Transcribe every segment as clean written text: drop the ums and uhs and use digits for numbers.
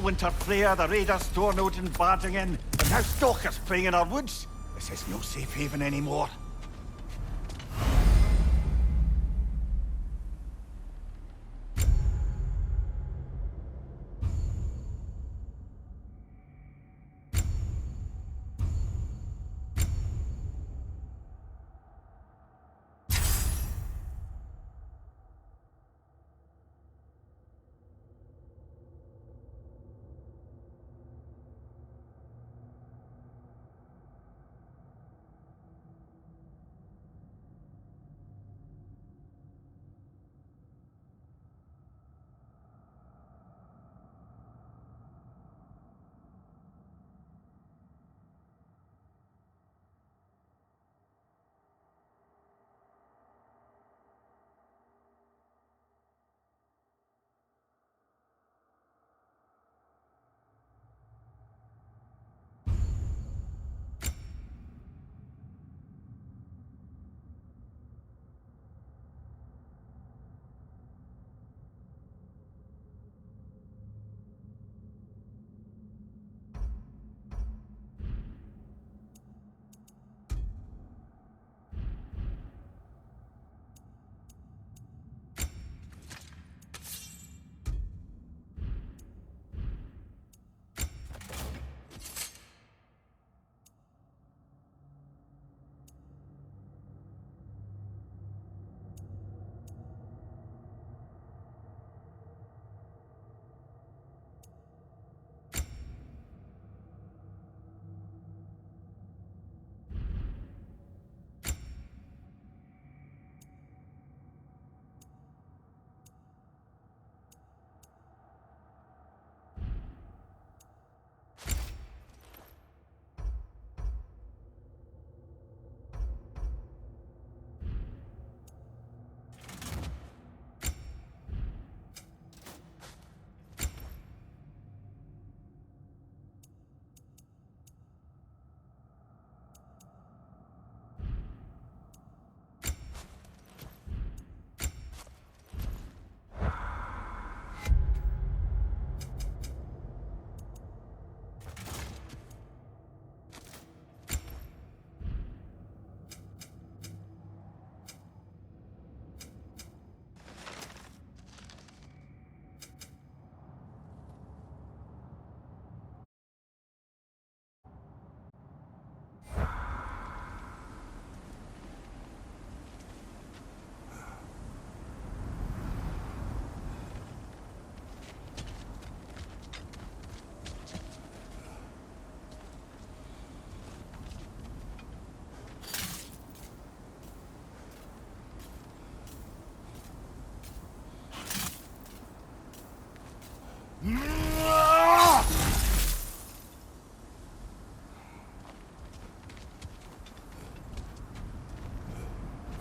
Winter Freya, the raiders storming out and barging in, and now stalkers preying in our woods. This is no safe haven anymore.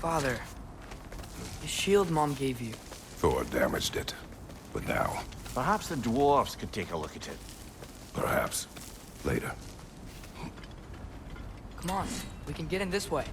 Father, the shield Mom gave you. Thor damaged it. But now, Perhaps the dwarves could take a look at it. perhaps, later. Come on, we can get in this way.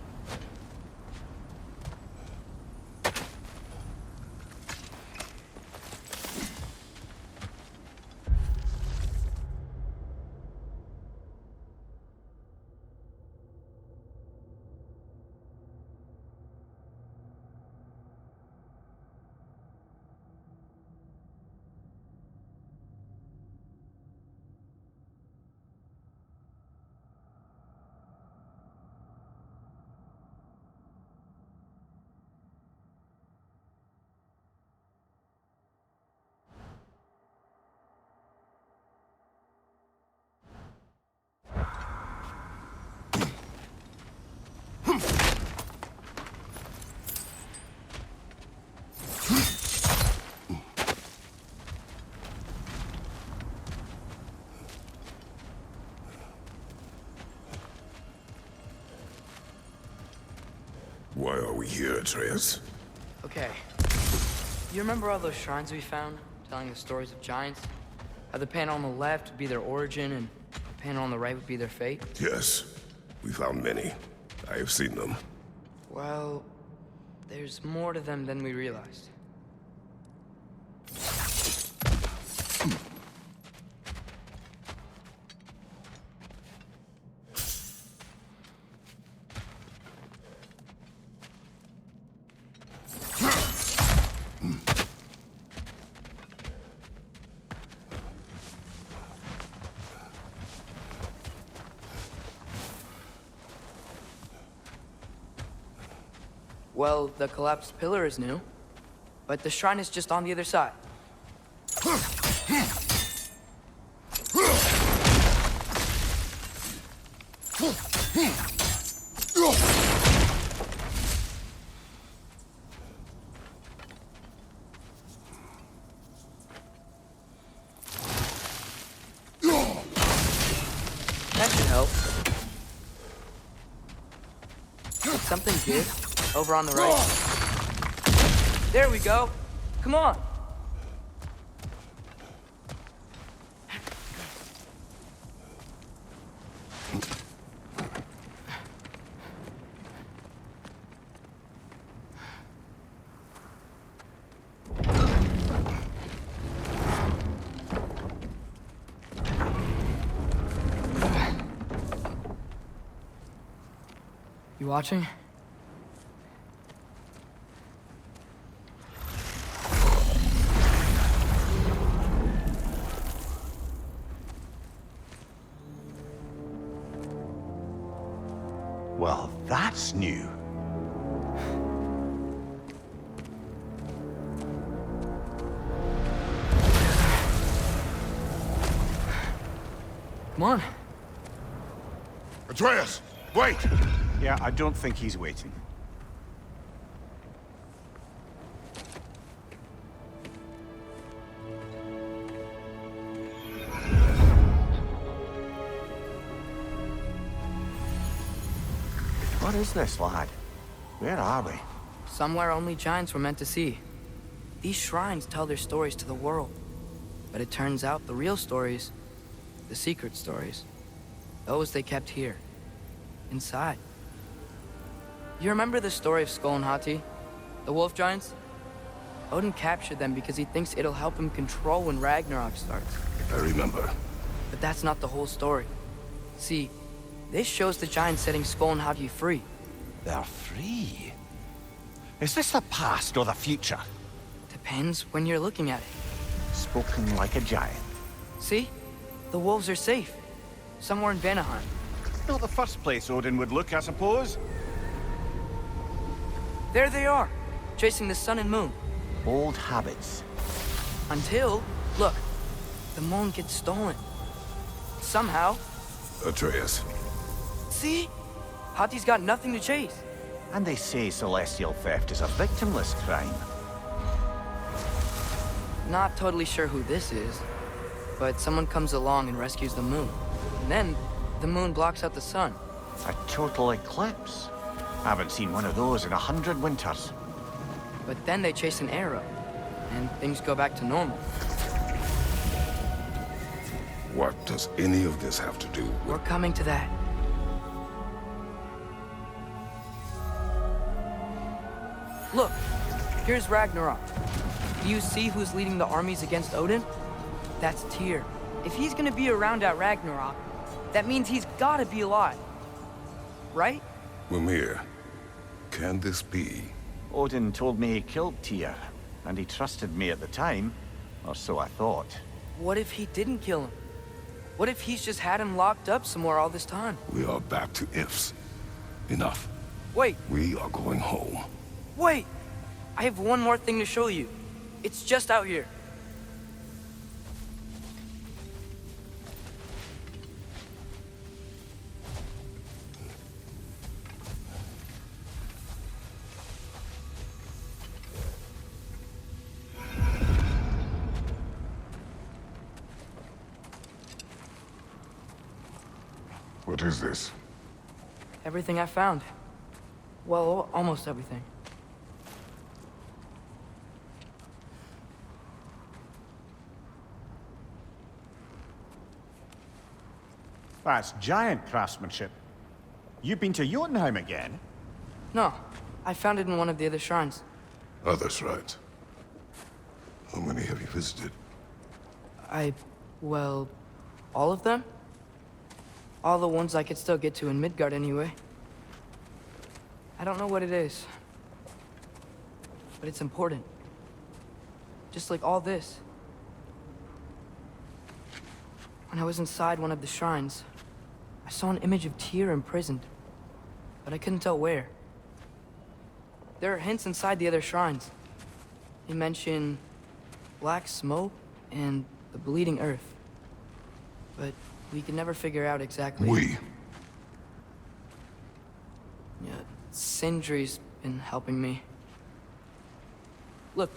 Why are we here, Atreus? Okay. You remember all those shrines we found, telling the stories of giants? How the panel on the left would be their origin, and the panel on the right would be their fate? Yes. We found many. I have seen them. Well, there's more to them than we realized. Well, the collapsed pillar is new, but the shrine is just on the other side. That should help. Did something give? Over on the right. There we go. Come on. You watching? Well, that's new. Come on. Atreus! Wait! Yeah, I don't think he's waiting. What is this, lad? Where are we? Somewhere only giants were meant to see. These shrines tell their stories to the world. But it turns out the real stories, the secret stories, those they kept here, inside. You remember the story of Skull and Hati, the wolf giants? Odin captured them because he thinks it'll help him control when Ragnarok starts. I remember. But that's not the whole story. See, this shows the giants setting Skull and Hati free. They're free. Is this the past or the future? Depends when you're looking at it. Spoken like a giant. See? The wolves are safe. Somewhere in Vanaheim. Not the first place Odin would look, I suppose. There they are, chasing the sun and moon. Old habits. Until, look, the moon gets stolen. Somehow. Atreus. See? Hati's got nothing to chase. And they say celestial theft is a victimless crime. Not totally sure who this is, but someone comes along and rescues the moon. And then, the moon blocks out the sun. A total eclipse. Haven't seen one of those in 100 winters. But then they chase an arrow, and things go back to normal. What does any of this have to do with... We're coming to that. Look, here's Ragnarok. Do you see who's leading the armies against Odin? That's Tyr. If he's gonna be around at Ragnarok, that means he's gotta be alive. Right? Mimir, can this be? Odin told me he killed Tyr, and he trusted me at the time, or so I thought. What if he didn't kill him? What if he's just had him locked up somewhere all this time? We are back to ifs. Enough. Wait, We are going home. wait! I have one more thing to show you. It's just out here. What is this? Everything I found. Well, almost everything. That's giant craftsmanship. You've been to Jotunheim again? No, I found it in one of the other shrines. Other shrines. How many have you visited? Well, all of them? All the ones I could still get to in Midgard anyway. I don't know what it is, but it's important. Just like all this. When I was inside one of the shrines, I saw an image of Tyr imprisoned, but I couldn't tell where. There are hints inside the other shrines. They mention black smoke and the bleeding earth, but we could never figure out exactly. Yeah, Sindri's been helping me. Look,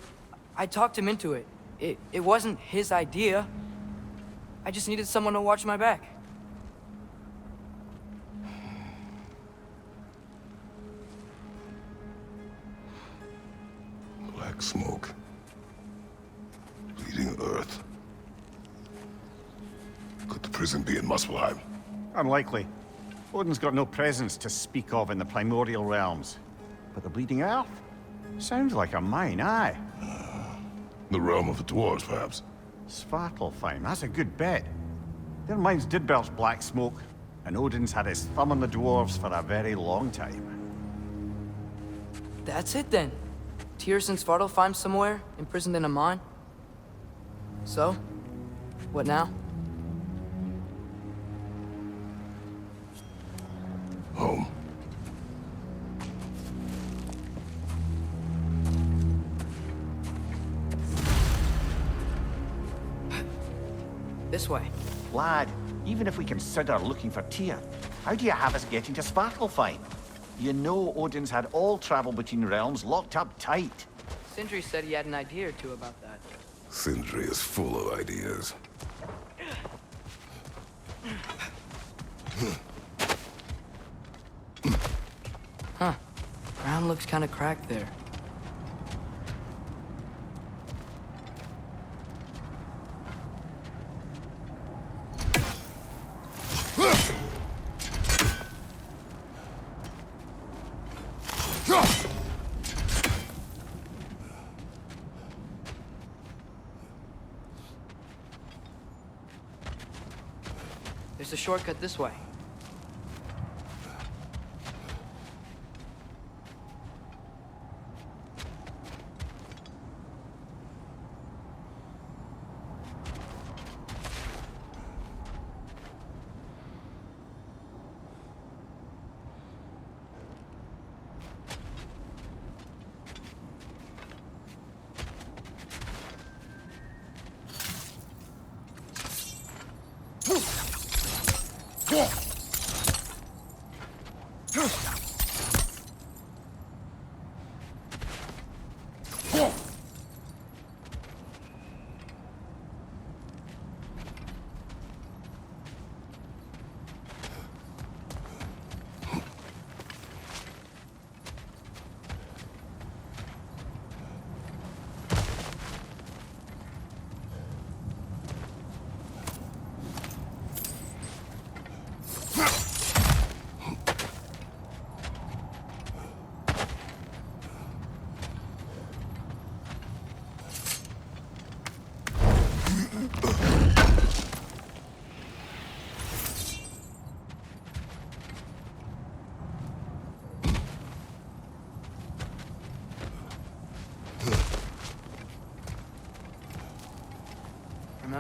I talked him into it. It wasn't his idea. I just needed someone to watch my back. Black smoke. Bleeding earth. Could the prison be in Muspelheim? Unlikely. Odin's got no presence to speak of in the primordial realms. But the Bleeding Earth? Sounds like a mine, aye. The realm of the dwarves, perhaps? Svartalfheim, that's a good bet. Their mines did belch black smoke, and Odin's had his thumb on the dwarves for a very long time. That's it then. Tyr's in Svartalfheim somewhere, imprisoned in a mine. So, what now? Home. This way. Lad, even if we consider looking for Tyr, how do you have us getting to Svartalfheim? You know Odin's had all travel between realms locked up tight. Sindri said he had an idea or two about that. Sindri is full of ideas. Huh. Ground looks kind of cracked there. There's a shortcut this way.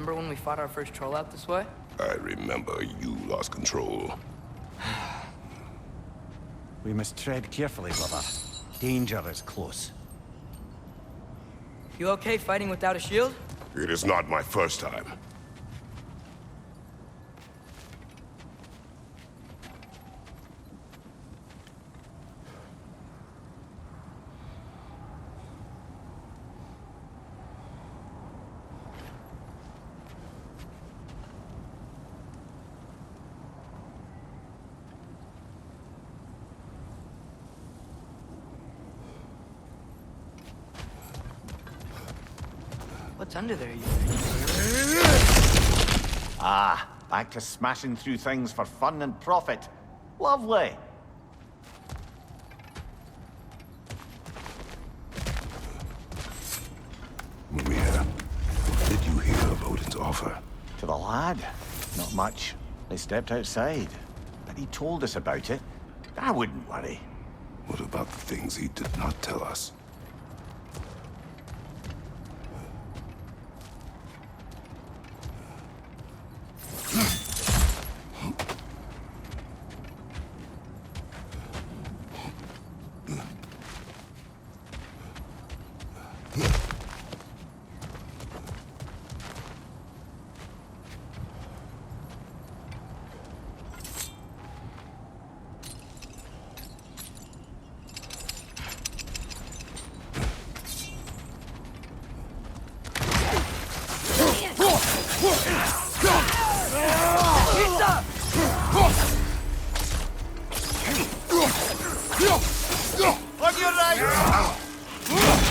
remember when we fought our first troll out this way? I remember you lost control. We must tread carefully, brother. Danger is close. You okay fighting without a shield? It is not my first time. What's under there, you Ah, back to smashing through things for fun and profit. Lovely. Maria, what did you hear of Odin's offer? To the lad? Not much. They stepped outside. But he told us about it. I wouldn't worry. What about the things he did not tell us? On your right!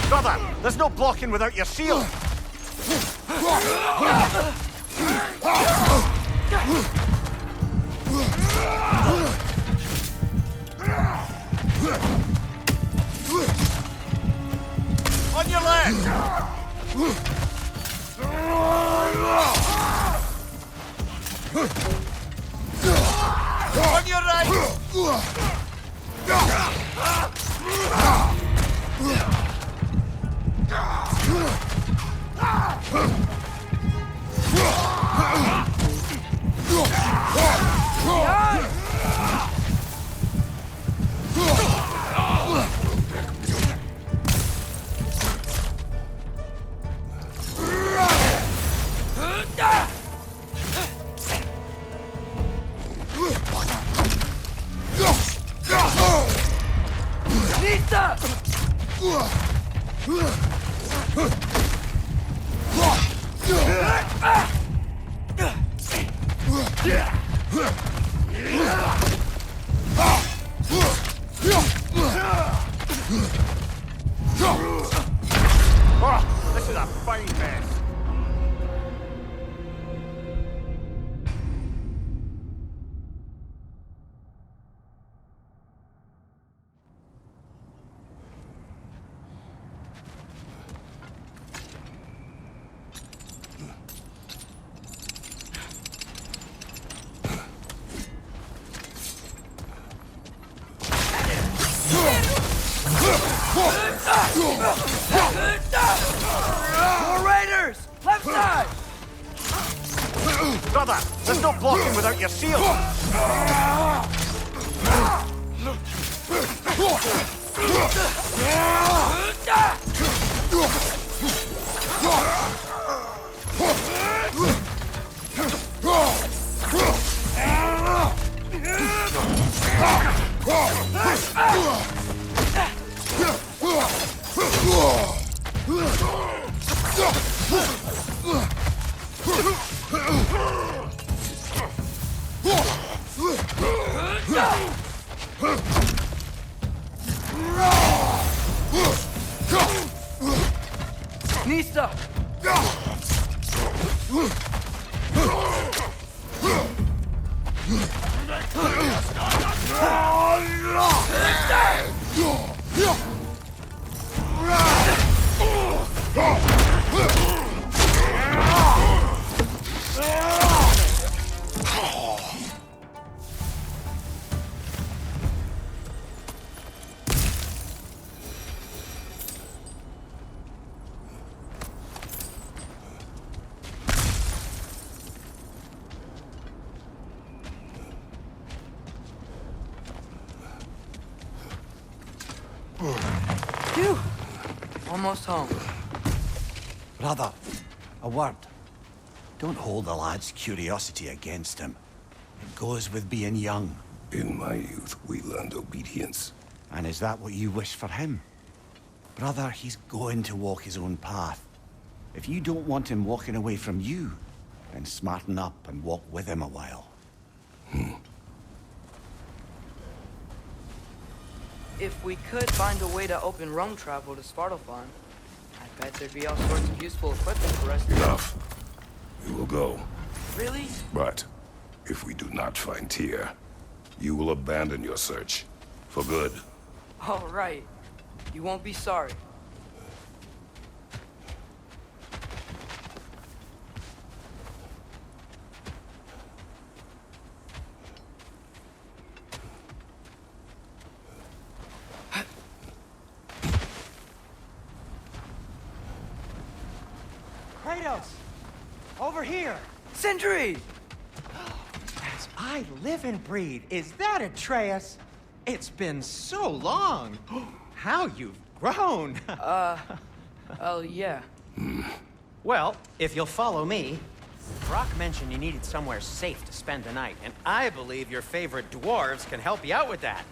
Brother, there's no blocking without your shield! On your left! On your right! Oh, this is a fine mess. More raiders! Left side! Brother, there's no blocking without your shield! Nista! Phew! Almost home. Brother, a word. Don't hold the lad's curiosity against him. It goes with being young. In my youth, we learned obedience. And is that what you wish for him? Brother, he's going to walk his own path. If you don't want him walking away from you, then smarten up and walk with him a while. If we could find a way to open roam travel to Svartalfheim, I bet there'd be all sorts of useful equipment for us to... Enough. We will go. Really? But if we do not find Tyr, you will abandon your search. For good. All right. You won't be sorry. Kratos! Over here! Sentry! As I live and breathe, is that Atreus? It's been so long! How you've grown! Oh, yeah. Well, if you'll follow me, Brock mentioned you needed somewhere safe to spend the night, and I believe your favorite dwarves can help you out with that.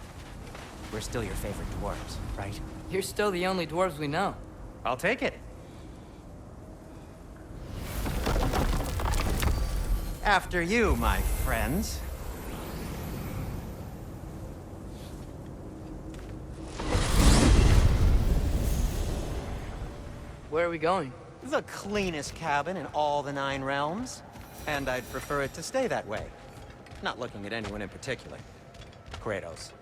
We're still your favorite dwarves, right? You're still the only dwarves we know. I'll take it. After you, my friends. Where are we going? The cleanest cabin in all the 9 realms. And I'd prefer it to stay that way. Not looking at anyone in particular. Kratos.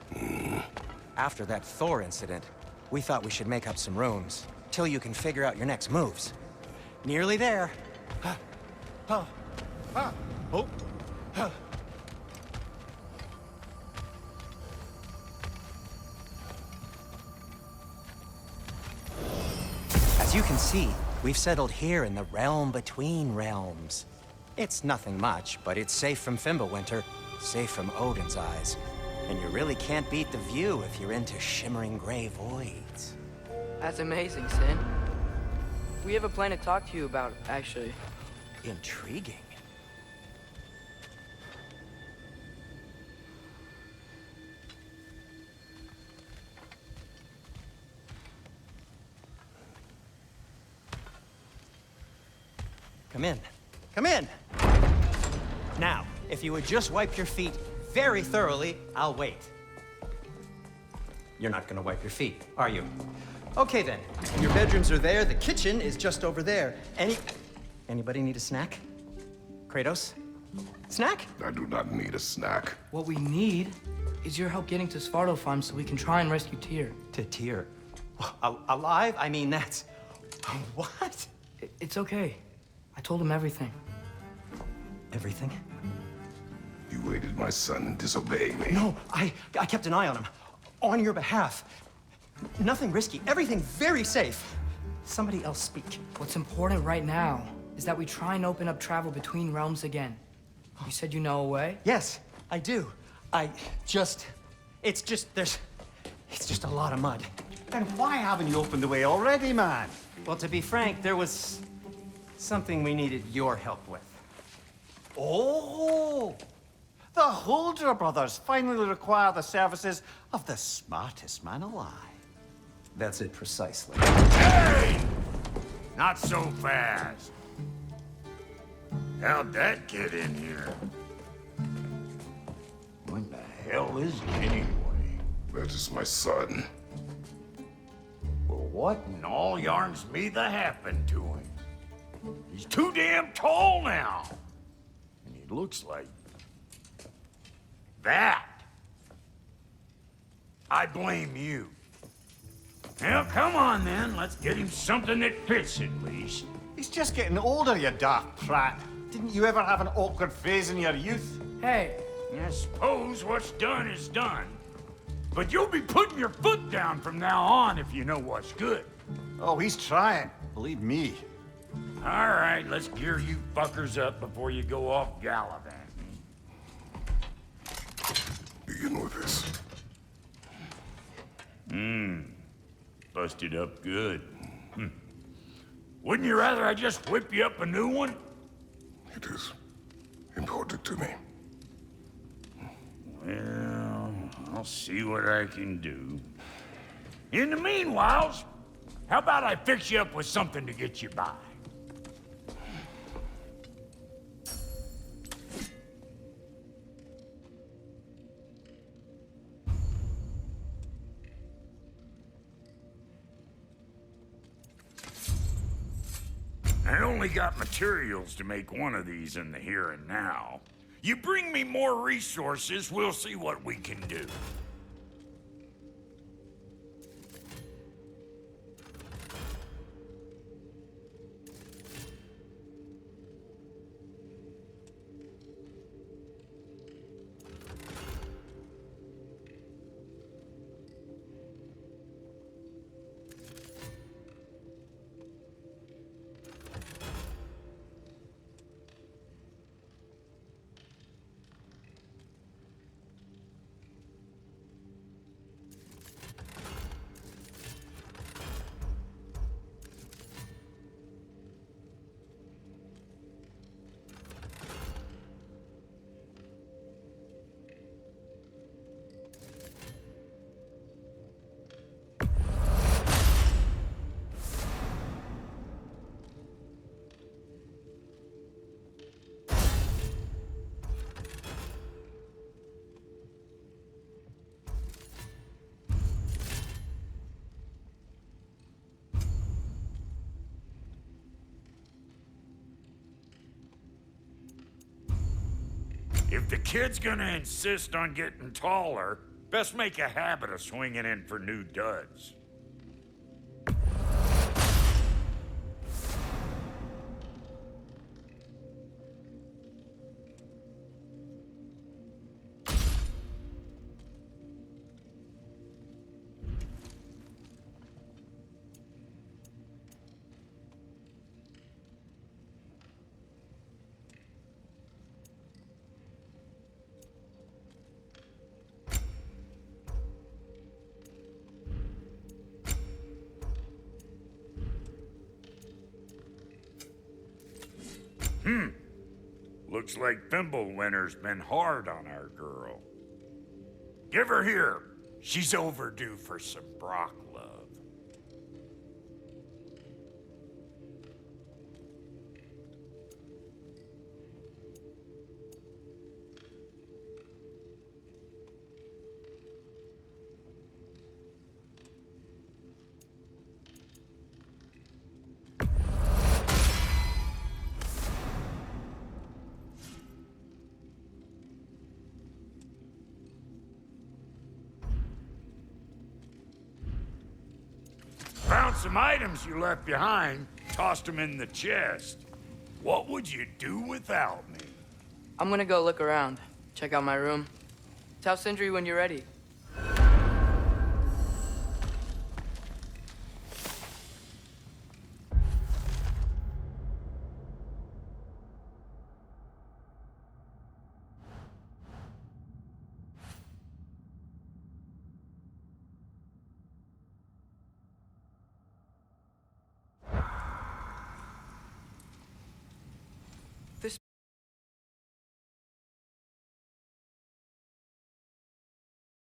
After that Thor incident, we thought we should make up some rooms, till you can figure out your next moves. Nearly there. As you can see, we've settled here in the realm between realms. It's nothing much, but it's safe from Fimbulwinter, safe from Odin's eyes. And you really can't beat the view if you're into shimmering gray voids. That's amazing, Sin. We have a plan to talk to you about, actually. Intriguing. Come in. Come in! Now, if you would just wipe your feet very thoroughly, I'll wait. You're not gonna wipe your feet, are you? Okay then. Your bedrooms are there, the kitchen is just over there. Anybody need a snack? Kratos? Snack? I do not need a snack. What we need is your help getting to Svartalfheim so we can try and rescue Tyr. To Tyr. Alive? I mean, that's... What? It's okay. I told him everything. Everything? You aided my son in disobeying me. No, I kept an eye on him. On your behalf. Nothing risky. Everything very safe. Somebody else speak. What's important right now is that we try and open up travel between realms again. You said you know a way? Yes, I do. It's just a lot of mud. Then why haven't you opened the way already, man? Well, to be frank, there was something we needed your help with. Oh! The Holder brothers finally require the services of the smartest man alive. That's it precisely. Hey! Not so fast. How'd that get in here? What the hell is it anyway? That is my son. Well, what in all yarns me that happened to him? He's too damn tall now. And he looks like... that. I blame you. Well, come on then. Let's get him something that fits at least. He's just getting older, you daft prat. Didn't you ever have an awkward phase in your youth? Hey, I suppose what's done is done. But you'll be putting your foot down from now on if you know what's good. Oh, he's trying. Believe me. All right, let's gear you fuckers up before you go off gallivanting. Begin with this. busted up good. Wouldn't you rather I just whip you up a new one? It is important to me. Well, I'll see what I can do. In the meanwhile, how about I fix you up with something to get you by? I only got materials to make one of these in the here and now. You bring me more resources, we'll see what we can do. If the kid's gonna insist on getting taller, best make a habit of swinging in for new duds. Looks like Thimblewinter's been hard on our girl. Give her here. She's overdue for some Brock love. Found some items you left behind, tossed them in the chest. What would you do without me? I'm gonna go look around. Check out my room. Tell Sindri when you're ready.